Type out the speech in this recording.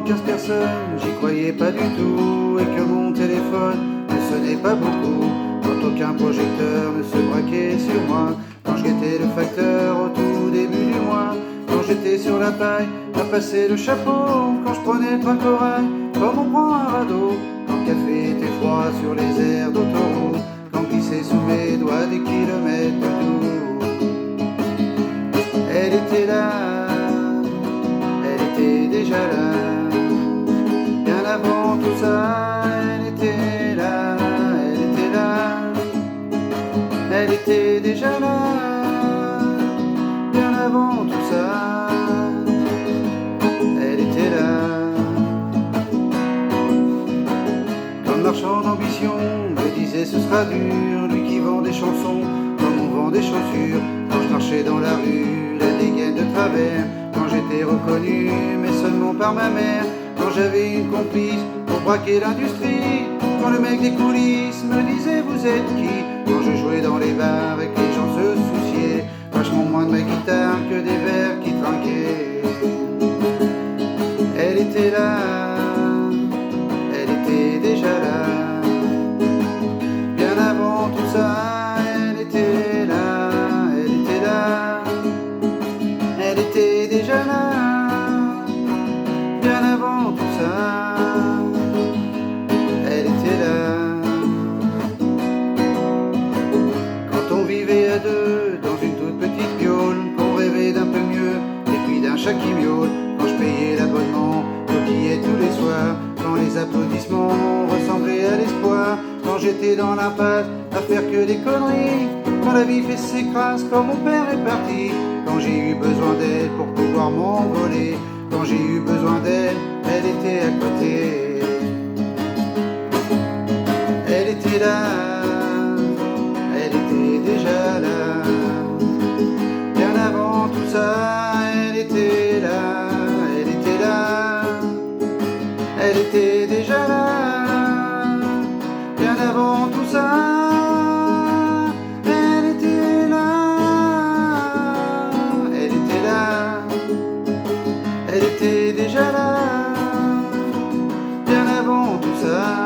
15 personnes, j'y croyais pas du tout, et que mon téléphone ne sonnait pas beaucoup, quand aucun projecteur ne se braquait sur moi, quand je guettais le facteur au tout début du mois, quand j'étais sur la paille à passer le chapeau, quand je prenais le train corail comme on prend un radeau, quand le café était froid sur les aires d'autoroute, quand glissait sous mes doigts des kilomètres de doux. Elle était là, elle était déjà là, bien avant tout ça, elle était là, elle était là, elle était déjà là, bien avant tout ça, elle était là. Quand le marchand d'ambition me disait ce sera dur, lui qui vend des chansons comme on vend des chaussures, quand je marchais dans la rue, la dégaine de travers, quand j'étais reconnu, mais seulement par ma mère, quand j'avais une complice pour braquer l'industrie, quand le mec des coulisses me disait vous êtes qui, quand je jouais dans les bars et que les gens se souciaient vachement moins de ma guitare que des verres qui trinquaient. Elle était là, elle était déjà là, bien avant tout ça, elle était là, elle était là, elle était déjà là, bien avant tout ça, elle était là. Quand on vivait à deux dans une toute petite piole, qu'on rêvait d'un peu mieux et puis d'un chat qui miaule, quand je payais l'abonnement coquillait tous les soirs, quand les applaudissements ressemblaient à l'espoir, quand j'étais dans l'impasse à faire que des conneries, quand la vie fait ses crasses, quand mon père est parti, quand j'ai eu besoin d'elle pour pouvoir m'envoler, quand j'ai eu besoin d'elle, elle était à côté. Elle était là, elle était déjà là, bien avant tout ça, elle était là, elle était là, elle était déjà là, bien avant tout ça, elle était là, elle était là, elle était déjà là, bien avant tout ça.